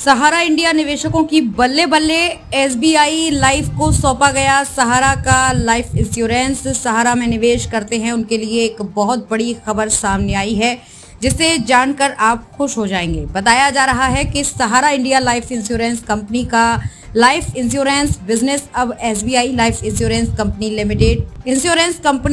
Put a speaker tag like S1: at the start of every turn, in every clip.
S1: सहारा India निवेशकों की बल्ले बल्ले, एसबीआई लाइफ को सौंपा गया सहारा का लाइफ इंश्योरेंस। सहारा में निवेश करते हैं उनके लिए एक बहुत बड़ी खबर सामने आई है, जिसे जानकर आप खुश हो जाएंगे। बताया जा रहा है कि सहारा इंडिया लाइफ इंश्योरेंस कंपनी का लाइफ इंश्योरेंस बिजनेस अब SBI life insurance company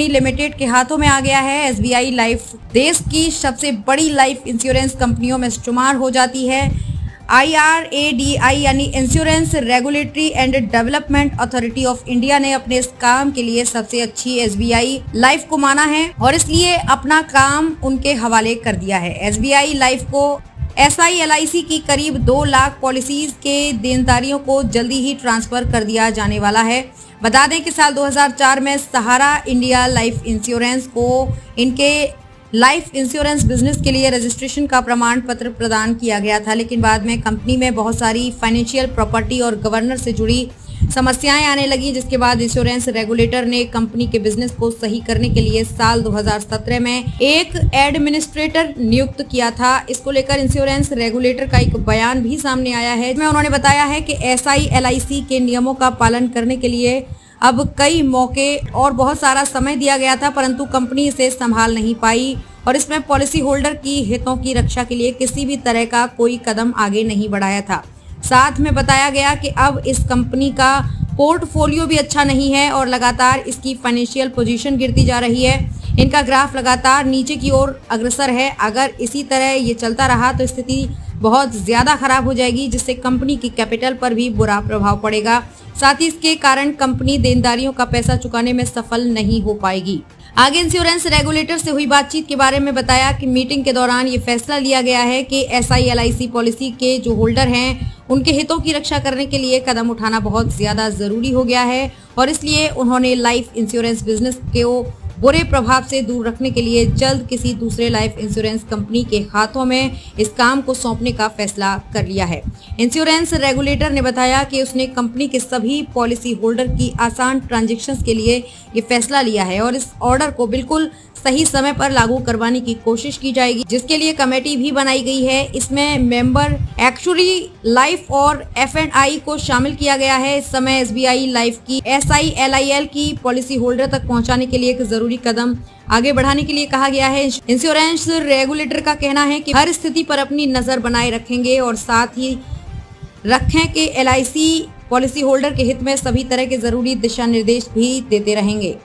S1: limited के हाथों में आ गया है। एसबीआई लाइफ देश की सबसे बड़ी लाइफ इंश्योरेंस कंपनियों में शुमार हो जाती है। IRADI यानी insurance regulatory and development authority of India ने अपने इस काम के लिए सबसे अच्छी एसबीआई लाइफ को माना है और इसलिए अपना काम उनके हवाले कर दिया है। एसबीआई लाइफ को SILIC की करीब 2 लाख पॉलिसीज के देनदारियों को जल्दी ही ट्रांसफर कर दिया जाने वाला है। बता दें कि साल 2004 में सहारा इंडिया लाइफ इंश्योरेंस को इनके लाइफ इंश्योरेंस बिजनेस के लिए रजिस्ट्रेशन का प्रमाण पत्र प्रदान किया गया था, लेकिन बाद में कंपनी में बहुत सारी फाइनेंशियल प्रॉपर्टी और गवर्नर से जुड़ी समस्याएं आने लगी, जिसके बाद इंश्योरेंस रेगुलेटर ने कंपनी के बिजनेस को सही करने के लिए साल 2017 में एक एडमिनिस्ट्रेटर नियुक्त किया था। इसको लेकर इंश्योरेंस रेगुलेटर का एक बयान भी सामने आया है, जिसमें उन्होंने बताया है कि SILIC के नियमों का पालन करने के लिए अब कई मौके और बहुत सारा समय दिया गया था, परंतु कंपनी इसे संभाल नहीं पाई और इसमें पॉलिसी होल्डर की हितों की रक्षा के लिए किसी भी तरह का कोई कदम आगे नहीं बढ़ाया था। साथ में बताया गया कि अब इस कंपनी का पोर्टफोलियो भी अच्छा नहीं है और लगातार इसकी फाइनेंशियल पोजीशन गिरती जा रही है। इनका ग्राफ लगातार नीचे की ओर अग्रसर है। अगर इसी तरह ये चलता रहा तो स्थिति बहुत ज्यादा खराब हो जाएगी, जिससे कंपनी की कैपिटल पर भी बुरा प्रभाव पड़ेगा। साथ ही इसके कारण कंपनी देनदारियों का पैसा चुकाने में सफल नहीं हो पाएगी। आगे इंश्योरेंस रेगुलेटर से हुई बातचीत के बारे में बताया कि मीटिंग के दौरान ये फैसला लिया गया है कि SILIC पॉलिसी के जो होल्डर हैं उनके हितों की रक्षा करने के लिए कदम उठाना बहुत ज्यादा जरूरी हो गया है और इसलिए उन्होंने लाइफ इंश्योरेंस बिजनेस को बुरे प्रभाव से दूर रखने के लिए जल्द किसी दूसरे लाइफ इंश्योरेंस कंपनी के हाथों में इस काम को सौंपने का फैसला कर लिया है। इंश्योरेंस रेगुलेटर ने बताया कि उसने कंपनी के सभी पॉलिसी होल्डर की आसान ट्रांजैक्शंस के लिए ये फैसला लिया है और इस ऑर्डर को बिल्कुल सही समय पर लागू करवाने की कोशिश की जाएगी, जिसके लिए कमेटी भी बनाई गई है। इसमें मेंबर एक्चुअली लाइफ और F&I को शामिल किया गया है। इस समय SBI लाइफ की SILIL की पॉलिसी होल्डर तक पहुंचाने के लिए एक जरूरी कदम आगे बढ़ाने के लिए कहा गया है। इंश्योरेंस रेगुलेटर का कहना है कि हर स्थिति पर अपनी नजर बनाए रखेंगे और साथ ही रखें कि LIC पॉलिसी होल्डर के हित में सभी तरह के जरूरी दिशा निर्देश भी देते रहेंगे।